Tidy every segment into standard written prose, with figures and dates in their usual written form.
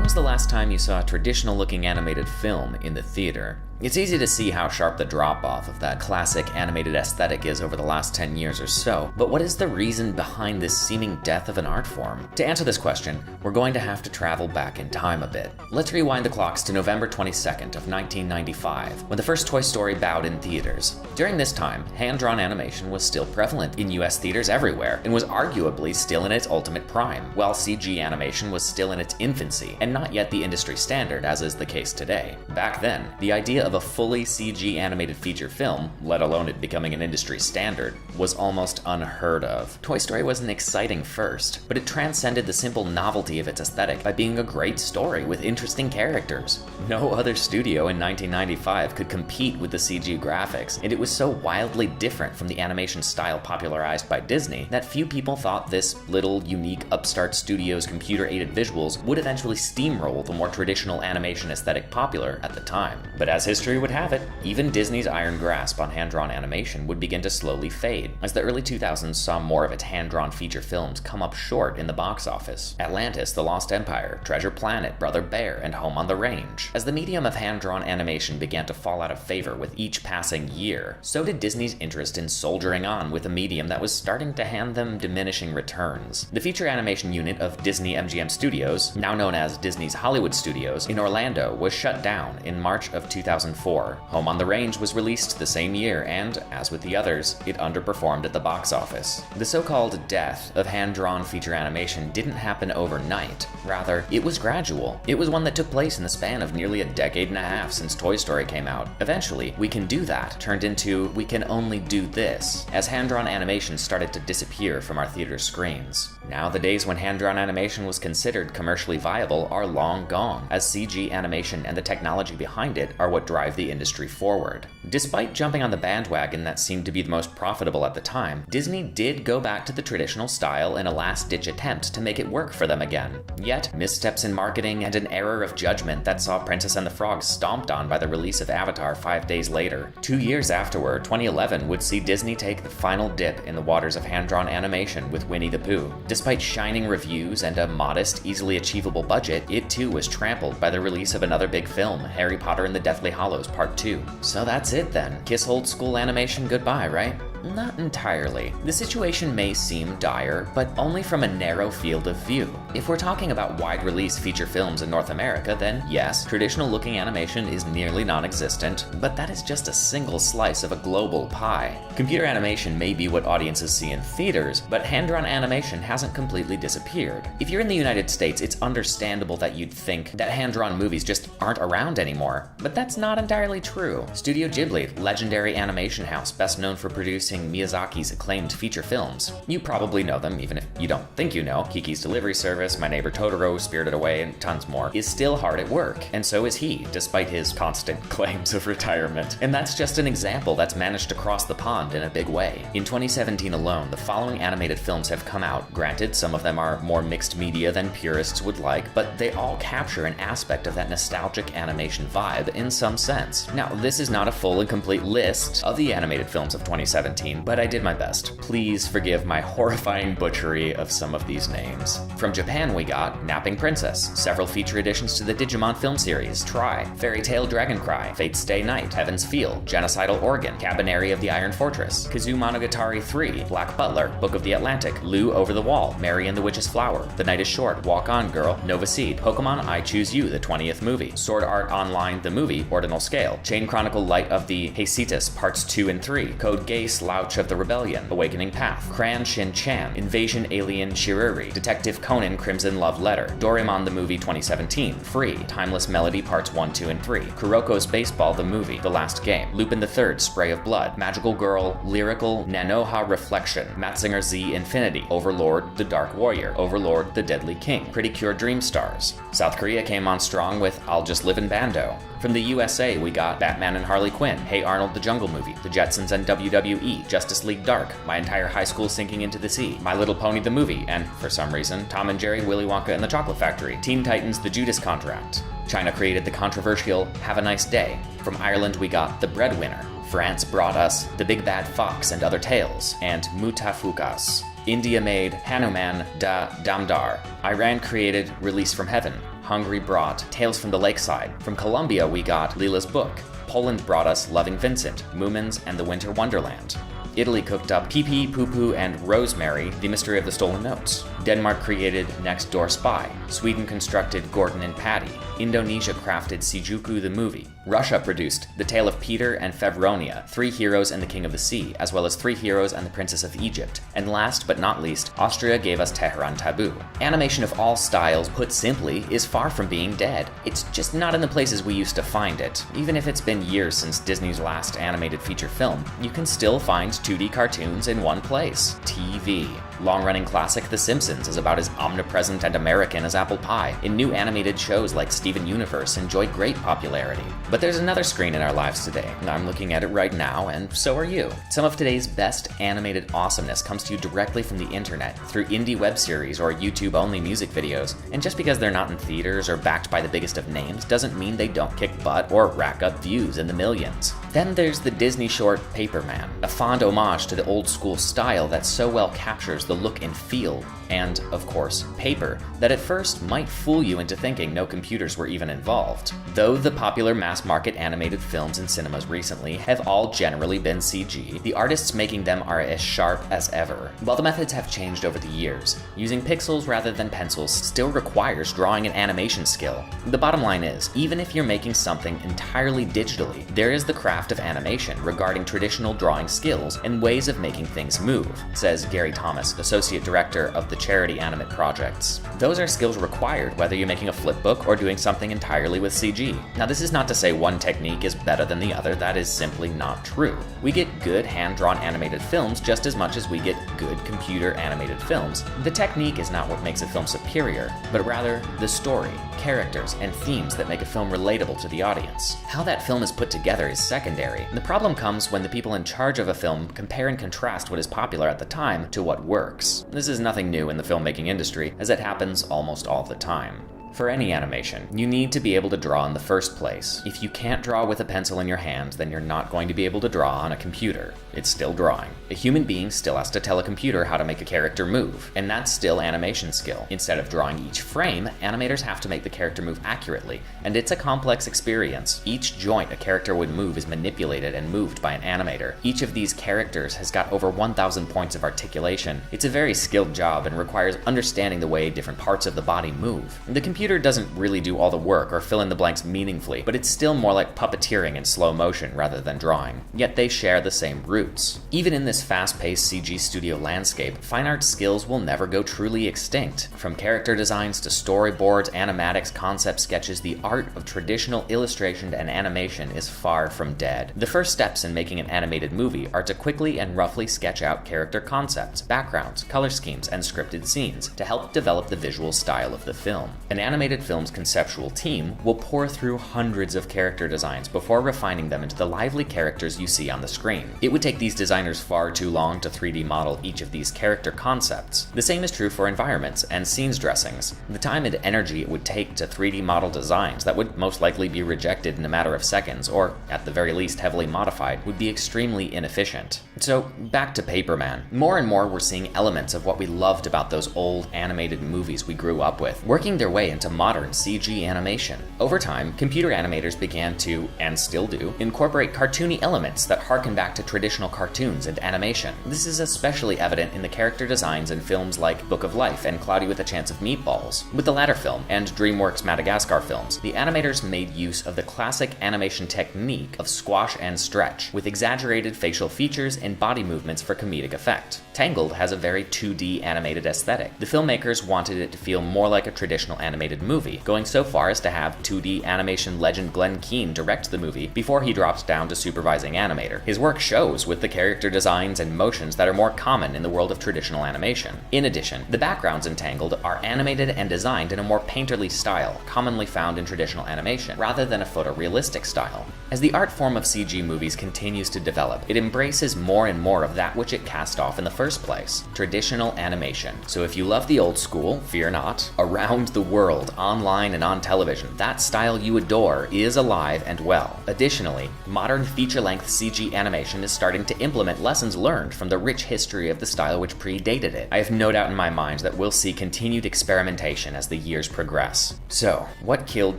was the last time you saw a traditional-looking animated film in the theater? It's easy to see how sharp the drop-off of that classic animated aesthetic is over the last 10 years or so, but what is the reason behind this seeming death of an art form? To answer this question, we're going to have to travel back in time a bit. Let's rewind the clocks to November 22nd of 1995, when the first Toy Story bowed in theaters. During this time, hand-drawn animation was still prevalent in US theaters everywhere, and was arguably still in its ultimate prime, while CG animation was still in its infancy, and not yet the industry standard, as is the case today. Back then, the idea of a fully CG animated feature film, let alone it becoming an industry standard, was almost unheard of. Toy Story was an exciting first, but it transcended the simple novelty of its aesthetic by being a great story with interesting characters. No other studio in 1995 could compete with the CG graphics, and it was so wildly different from the animation style popularized by Disney that few people thought this little, unique upstart studio's computer-aided visuals would eventually steamroll the more traditional animation aesthetic popular at the time. But as history would have it, even Disney's iron grasp on hand-drawn animation would begin to slowly fade, as the early 2000s saw more of its hand-drawn feature films come up short in the box office. Atlantis, The Lost Empire, Treasure Planet, Brother Bear, and Home on the Range. As the medium of hand-drawn animation began to fall out of favor with each passing year, so did Disney's interest in soldiering on with a medium that was starting to hand them diminishing returns. The feature animation unit of Disney MGM Studios, now known as Disney's Hollywood Studios, in Orlando was shut down in March of 2004. Home on the Range was released the same year and, as with the others, it underperformed at the box office. The so-called death of hand-drawn feature animation didn't happen overnight. Rather, it was gradual. It was one that took place in the span of nearly a decade and a half since Toy Story came out. Eventually, We Can Do That turned into We Can Only Do This, as hand-drawn animation started to disappear from our theater screens. Now, the days when hand-drawn animation was considered commercially viable are long gone, as CG animation and the technology behind it are what drive the industry forward. Despite jumping on the bandwagon that seemed to be the most profitable at the time, Disney did go back to the traditional style in a last-ditch attempt to make it work for them again. Yet, missteps in marketing and an error of judgment that saw Princess and the Frog stomped on by the release of Avatar 5 days later. 2 years afterward, 2011 would see Disney take the final dip in the waters of hand-drawn animation with Winnie the Pooh. Despite shining reviews and a modest, easily achievable budget, it too was trampled by the release of another big film, Harry Potter and the Deathly Hallows Part 2. So that's it then. Kiss old school animation goodbye, right? Not entirely. The situation may seem dire, but only from a narrow field of view. If we're talking about wide-release feature films in North America, then yes, traditional-looking animation is nearly non-existent, but that is just a single slice of a global pie. Computer animation may be what audiences see in theaters, but hand-drawn animation hasn't completely disappeared. If you're in the United States, it's understandable that you'd think that hand-drawn movies just aren't around anymore, but that's not entirely true. Studio Ghibli, legendary animation house best known for producing Miyazaki's acclaimed feature films. You probably know them, even if you don't think you know. Kiki's Delivery Service, My Neighbor Totoro, Spirited Away, and tons more, is still hard at work, and so is he, despite his constant claims of retirement. And that's just an example that's managed to cross the pond in a big way. In 2017 alone, the following animated films have come out. Granted, some of them are more mixed media than purists would like, but they all capture an aspect of that nostalgic animation vibe in some sense. Now, this is not a full and complete list of the animated films of 2017, but I did my best. Please forgive my horrifying butchery of some of these names. From Japan we got Napping Princess, several feature additions to the Digimon film series, Try, Fairy Tail Dragon Cry, Fate's Stay Night, Heaven's Feel, Genocidal Organ, Cabaneri of the Iron Fortress, Kazoo Monogatari 3, Black Butler, Book of the Atlantic, Lou Over the Wall, Mary and the Witch's Flower, The Night is Short, Walk On Girl, Nova Seed, Pokemon I Choose You, the 20th movie, Sword Art Online, the movie, Ordinal Scale, Chain Chronicle Light of the Hesitas Parts 2 and 3, Code Geass Slouch of the Rebellion, Awakening Path, Cran Shin Chan, Invasion Alien Shiruri, Detective Conan Crimson Love Letter, Doraemon the Movie 2017, Free, Timeless Melody Parts 1, 2, and 3, Kuroko's Baseball the Movie, The Last Game, Lupin III, Spray of Blood, Magical Girl, Lyrical Nanoha Reflection, Matzinger Z Infinity, Overlord the Dark Warrior, Overlord the Deadly King, Pretty Cure Dream Stars. South Korea came on strong with I'll Just Live in Bando. From the USA, we got Batman and Harley Quinn, Hey Arnold the Jungle Movie, The Jetsons and WWE, Justice League Dark, My Entire High School Sinking into the Sea, My Little Pony the Movie, and, for some reason, Tom and Jerry, Willy Wonka and the Chocolate Factory, Teen Titans, The Judas Contract. China created the controversial Have a Nice Day. From Ireland, we got The Breadwinner. France brought us The Big Bad Fox and Other Tales, and Mutafukas. India made Hanuman Da Damdar. Iran created Release from Heaven. Hungary brought Tales from the Lakeside. From Colombia, we got Lila's Book. Poland brought us Loving Vincent, Moomins, and the Winter Wonderland. Italy cooked up Pee Pee, Poo Poo, and Rosemary, The Mystery of the Stolen Notes. Denmark created Next Door Spy. Sweden constructed Gordon and Patty. Indonesia crafted Sijuku the Movie. Russia produced The Tale of Peter and Fevronia, Three Heroes and the King of the Sea, as well as Three Heroes and the Princess of Egypt. And last but not least, Austria gave us Tehran Taboo. Animation of all styles, put simply, is far from being dead. It's just not in the places we used to find it. Even if it's been years since Disney's last animated feature film, you can still find 2D cartoons in one place: TV. Long-running classic The Simpsons is about as omnipresent and American as apple pie, and new animated shows like Steven Universe enjoy great popularity. But there's another screen in our lives today. I'm looking at it right now, and so are you. Some of today's best animated awesomeness comes to you directly from the internet, through indie web series or YouTube-only music videos, and just because they're not in theaters or backed by the biggest of names doesn't mean they don't kick butt or rack up views in the millions. Then there's the Disney short Paperman, a fond homage to the old-school style that so well captures the look and feel, and, of course, paper, that at first might fool you into thinking no computers were even involved. Though the popular mass-market animated films in cinemas recently have all generally been CG, the artists making them are as sharp as ever. While the methods have changed over the years, using pixels rather than pencils still requires drawing and animation skill. The bottom line is, even if you're making something entirely digitally, there is the craft of animation regarding traditional drawing skills and ways of making things move, says Gary Thomas, Associate Director of the charity Animate Projects. Those are skills required whether you're making a flip book or doing something entirely with CG. Now, this is not to say one technique is better than the other. That is simply not true. We get good hand-drawn animated films just as much as we get good computer animated films. The technique is not what makes a film superior, but rather the story, characters, and themes that make a film relatable to the audience. How that film is put together is secondary. The problem comes when the people in charge of a film compare and contrast what is popular at the time to what works. This is nothing new in the filmmaking industry, as it happens almost all the time. For any animation, you need to be able to draw in the first place. If you can't draw with a pencil in your hand, then you're not going to be able to draw on a computer. It's still drawing. A human being still has to tell a computer how to make a character move, and that's still animation skill. Instead of drawing each frame, animators have to make the character move accurately, and it's a complex experience. Each joint a character would move is manipulated and moved by an animator. Each of these characters has got over 1,000 points of articulation. It's a very skilled job and requires understanding the way different parts of the body move. The computer doesn't really do all the work or fill in the blanks meaningfully, but it's still more like puppeteering in slow motion rather than drawing. Yet they share the same roots. Even in this fast-paced CG studio landscape, fine art skills will never go truly extinct. From character designs to storyboards, animatics, concept sketches, the art of traditional illustration and animation is far from dead. The first steps in making an animated movie are to quickly and roughly sketch out character concepts, backgrounds, color schemes, and scripted scenes to help develop the visual style of the film. An animated film's conceptual team will pore through hundreds of character designs before refining them into the lively characters you see on the screen. It would take these designers far too long to 3D model each of these character concepts. The same is true for environments and scenes dressings. The time and energy it would take to 3D model designs that would most likely be rejected in a matter of seconds, or at the very least heavily modified, would be extremely inefficient. So back to Paperman. More and more we're seeing elements of what we loved about those old animated movies we grew up with, working their way into modern CG animation. Over time, computer animators began to, and still do, incorporate cartoony elements that harken back to traditional cartoons and animation. This is especially evident in the character designs in films like Book of Life and Cloudy with a Chance of Meatballs. With the latter film, and DreamWorks' Madagascar films, the animators made use of the classic animation technique of squash and stretch, with exaggerated facial features and body movements for comedic effect. Tangled has a very 2D animated aesthetic. The filmmakers wanted it to feel more like a traditional animated movie, going so far as to have 2D animation legend Glenn Keane direct the movie before he dropped down to supervising animator. His work shows with the character designs and motions that are more common in the world of traditional animation. In addition, the backgrounds in Tangled are animated and designed in a more painterly style, commonly found in traditional animation, rather than a photorealistic style. As the art form of CG movies continues to develop, it embraces more more and more of that which it cast off in the first place, traditional animation. So if you love the old school, fear not. Around the world, online and on television, that style you adore is alive and well. Additionally, modern feature-length CG animation is starting to implement lessons learned from the rich history of the style which predated it. I have no doubt in my mind that we'll see continued experimentation as the years progress. So, what killed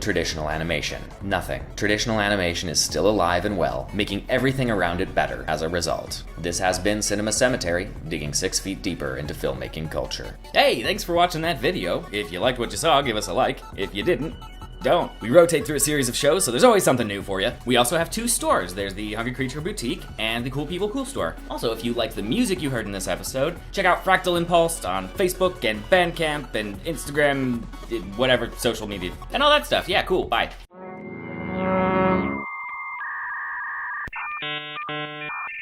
traditional animation? Nothing. Traditional animation is still alive and well, making everything around it better as a result. This has been Cinema Cemetery, digging 6 feet deeper into filmmaking culture. Hey, thanks for watching that video. If you liked what you saw, give us a like. If you didn't, don't. We rotate through a series of shows, so there's always something new for you. We also have 2 stores. There's the Hungry Creature Boutique and the Cool People Cool Store. Also, if you like the music you heard in this episode, check out Fractal Impulse on Facebook and Bandcamp and Instagram, whatever social media, and all that stuff. Yeah, cool. Bye.